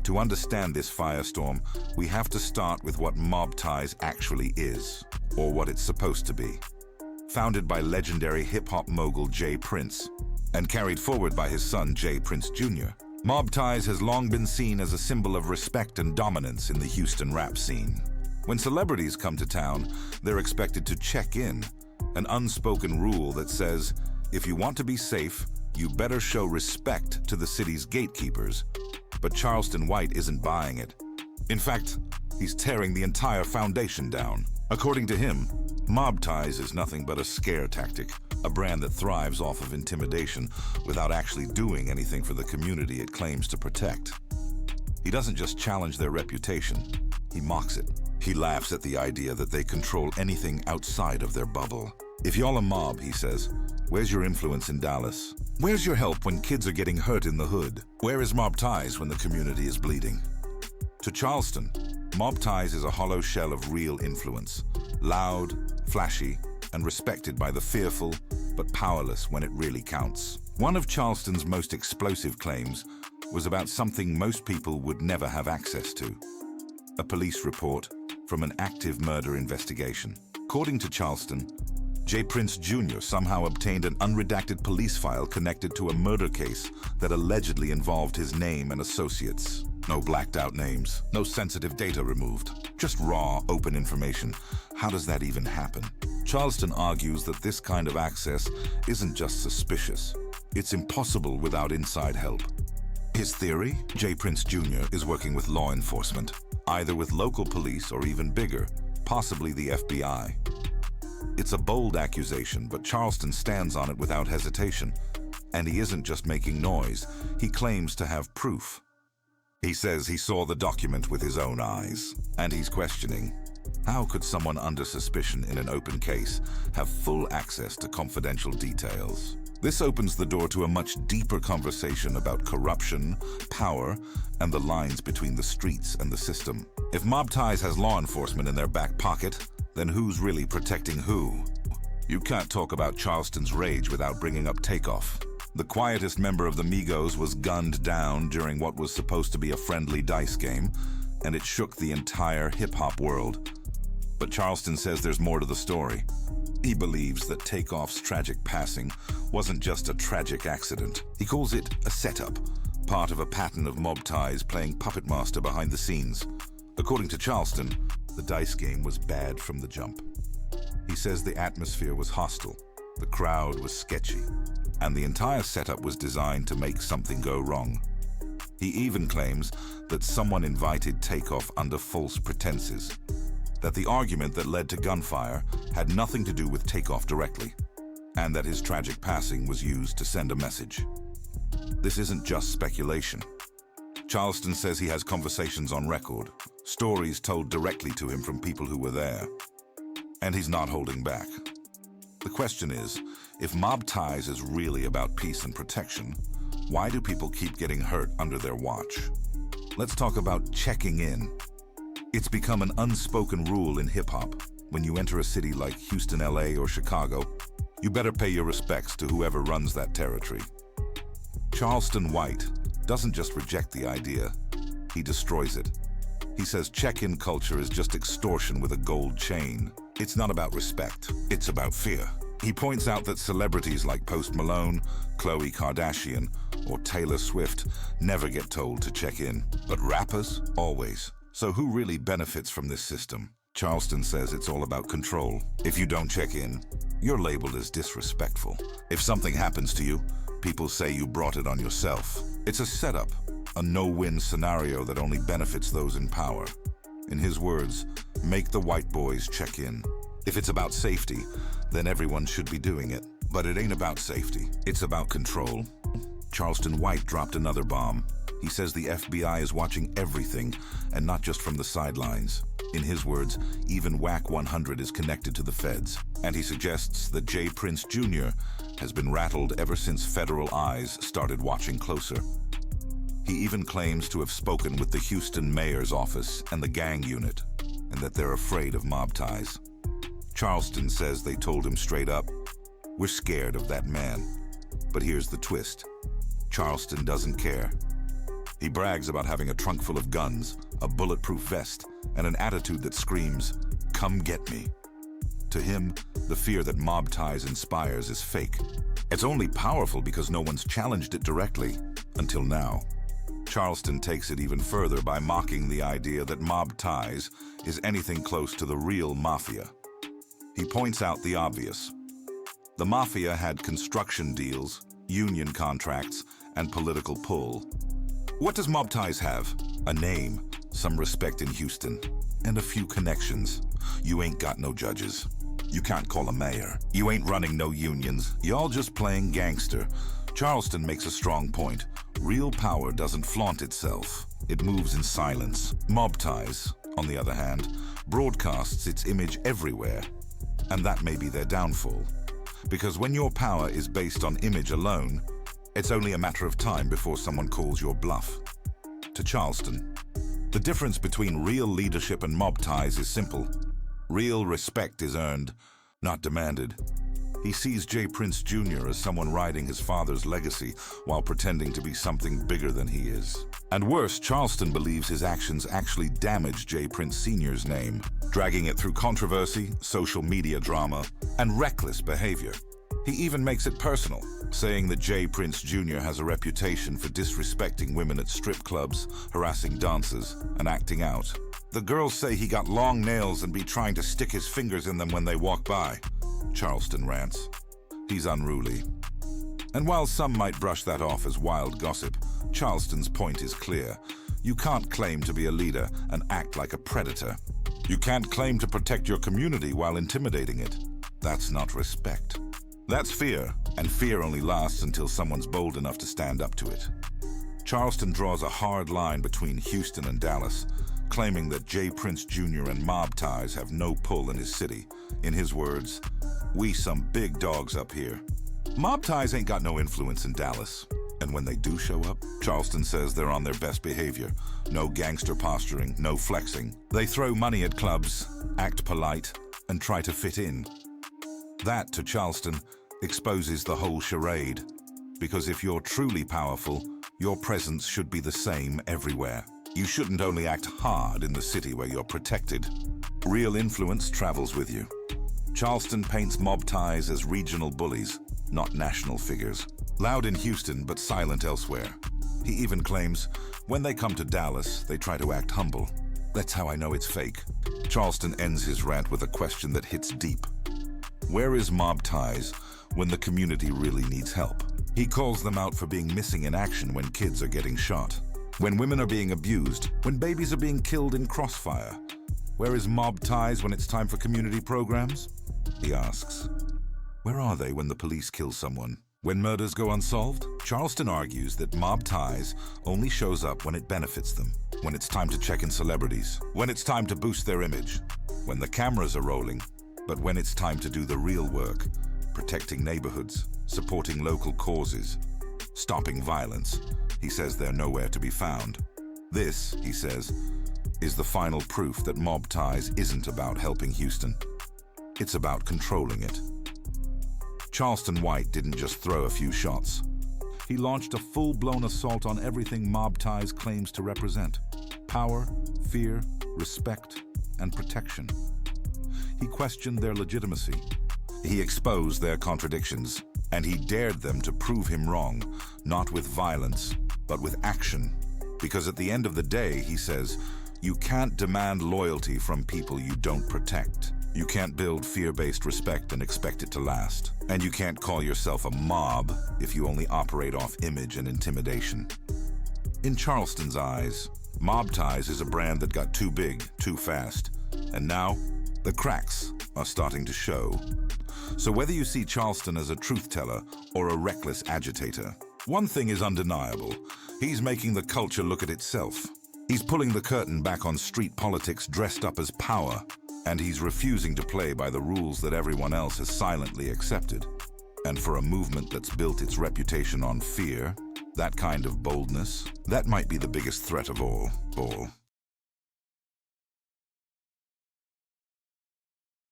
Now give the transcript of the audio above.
To understand this firestorm, we have to start with what Mob Ties actually is, or what it's supposed to be. Founded by legendary hip-hop mogul J. Prince, and carried forward by his son J. Prince Jr., Mob Ties has long been seen as a symbol of respect and dominance in the Houston rap scene. When celebrities come to town, they're expected to check in, an unspoken rule that says, if you want to be safe, you better show respect to the city's gatekeepers. But Charleston White isn't buying it. In fact, he's tearing the entire foundation down. According to him, Mob Ties is nothing but a scare tactic, a brand that thrives off of intimidation without actually doing anything for the community it claims to protect. He doesn't just challenge their reputation, he mocks it. He laughs at the idea that they control anything outside of their bubble. If y'all a mob, he says, where's your influence in Dallas? Where's your help when kids are getting hurt in the hood? Where is Mob Ties when the community is bleeding? To Charleston, Mob Ties is a hollow shell of real influence, loud, flashy, and respected by the fearful, but powerless when it really counts. One of Charleston's most explosive claims was about something most people would never have access to: a police report from an active murder investigation. According to Charleston, J. Prince Jr. somehow obtained an unredacted police file connected to a murder case that allegedly involved his name and associates. No blacked out names, no sensitive data removed, just raw, open information. How does that even happen? Charleston argues that this kind of access isn't just suspicious, it's impossible without inside help. His theory? J. Prince Jr. is working with law enforcement, either with local police or even bigger, possibly the FBI. It's a bold accusation, but Charleston stands on it without hesitation. And he isn't just making noise, he claims to have proof. He says he saw the document with his own eyes, and he's questioning, how could someone under suspicion in an open case have full access to confidential details? This opens the door to a much deeper conversation about corruption, power, and the lines between the streets and the system. If Mob Ties has law enforcement in their back pocket, then who's really protecting who? You can't talk about Charleston's rage without bringing up Takeoff. The quietest member of the Migos was gunned down during what was supposed to be a friendly dice game, and it shook the entire hip-hop world. But Charleston says there's more to the story. He believes that Takeoff's tragic passing wasn't just a tragic accident. He calls it a setup, part of a pattern of Mob Ties playing puppet master behind the scenes. According to Charleston, the dice game was bad from the jump. He says the atmosphere was hostile, the crowd was sketchy, and the entire setup was designed to make something go wrong. He even claims that someone invited Takeoff under false pretenses, that the argument that led to gunfire had nothing to do with Takeoff directly, and that his tragic passing was used to send a message. This isn't just speculation. Charleston says he has conversations on record, stories told directly to him from people who were there, and he's not holding back. The question is, if Mob Ties is really about peace and protection, why do people keep getting hurt under their watch? Let's talk about checking in. It's become an unspoken rule in hip-hop. When you enter a city like Houston, LA, or Chicago, you better pay your respects to whoever runs that territory. Charleston White doesn't just reject the idea, he destroys it. He says check-in culture is just extortion with a gold chain. It's not about respect, it's about fear. He points out that celebrities like Post Malone, Khloe Kardashian, or Taylor Swift never get told to check in, but rappers, always. So who really benefits from this system? Charleston says it's all about control. If you don't check in, you're labeled as disrespectful. If something happens to you, people say you brought it on yourself. It's a setup, a no-win scenario that only benefits those in power. In his words, make the white boys check in. If it's about safety, then everyone should be doing it. But it ain't about safety, it's about control. Charleston White dropped another bomb. He says the FBI is watching everything, and not just from the sidelines. In his words, even Wack 100 is connected to the feds. And he suggests that J. Prince Jr. has been rattled ever since federal eyes started watching closer. He even claims to have spoken with the Houston mayor's office and the gang unit, and that they're afraid of Mob Ties. Charleston says they told him straight up, "We're scared of that man." But here's the twist. Charleston doesn't care. He brags about having a trunk full of guns, a bulletproof vest, and an attitude that screams, "Come get me." To him, the fear that Mob Ties inspires is fake. It's only powerful because no one's challenged it directly, until now. Charleston takes it even further by mocking the idea that Mob Ties is anything close to the real mafia. He points out the obvious. The mafia had construction deals, union contracts, and political pull. What does Mob Ties have? A name, some respect in Houston, and a few connections. You ain't got no judges. You can't call a mayor. You ain't running no unions. Y'all just playing gangster. Charleston makes a strong point. Real power doesn't flaunt itself. It moves in silence. Mob Ties, on the other hand, broadcasts its image everywhere. And that may be their downfall. Because when your power is based on image alone, it's only a matter of time before someone calls your bluff. To Charleston, the difference between real leadership and Mob Ties is simple. Real respect is earned, not demanded. He sees J. Prince Jr. as someone riding his father's legacy while pretending to be something bigger than he is. And worse, Charleston believes his actions actually damage J. Prince Sr.'s name, dragging it through controversy, social media drama, and reckless behavior. He even makes it personal, saying that J. Prince Jr. has a reputation for disrespecting women at strip clubs, harassing dancers, and acting out. The girls say he got long nails and be trying to stick his fingers in them when they walk by. Charleston rants. He's unruly. And while some might brush that off as wild gossip, Charleston's point is clear. You can't claim to be a leader and act like a predator. You can't claim to protect your community while intimidating it. That's not respect. That's fear, and fear only lasts until someone's bold enough to stand up to it. Charleston draws a hard line between Houston and Dallas, claiming that J. Prince Jr. and Mob Ties have no pull in his city. In his words, "We some big dogs up here." Mob Ties ain't got no influence in Dallas. And when they do show up, Charleston says they're on their best behavior. No gangster posturing, no flexing. They throw money at clubs, act polite, and try to fit in. That, to Charleston, exposes the whole charade. Because if you're truly powerful, your presence should be the same everywhere. You shouldn't only act hard in the city where you're protected. Real influence travels with you. Charleston paints Mob Ties as regional bullies, not national figures. Loud in Houston, but silent elsewhere. He even claims, when they come to Dallas, they try to act humble. That's how I know it's fake. Charleston ends his rant with a question that hits deep. Where is Mob Ties when the community really needs help? He calls them out for being missing in action when kids are getting shot, when women are being abused, when babies are being killed in crossfire. Where is Mob Ties when it's time for community programs? He asks. Where are they when the police kill someone? When murders go unsolved? Charleston argues that Mob Ties only shows up when it benefits them, when it's time to check in celebrities, when it's time to boost their image, when the cameras are rolling, but when it's time to do the real work, protecting neighborhoods, supporting local causes, stopping violence. He says they're nowhere to be found. This, he says, is the final proof that Mob Ties isn't about helping Houston. It's about controlling it. Charleston White didn't just throw a few shots. He launched a full-blown assault on everything Mob Ties claims to represent: power, fear, respect, and protection. He questioned their legitimacy. He exposed their contradictions, and he dared them to prove him wrong, not with violence, but with action. Because at the end of the day, he says, you can't demand loyalty from people you don't protect. You can't build fear-based respect and expect it to last. And you can't call yourself a mob if you only operate off image and intimidation. In Charleston's eyes, Mob Ties is a brand that got too big, too fast. And now, the cracks are starting to show. So whether you see Charleston as a truth-teller or a reckless agitator, one thing is undeniable. He's making the culture look at itself. He's pulling the curtain back on street politics dressed up as power. And he's refusing to play by the rules that everyone else has silently accepted. And for a movement that's built its reputation on fear, that kind of boldness, that might be the biggest threat of all.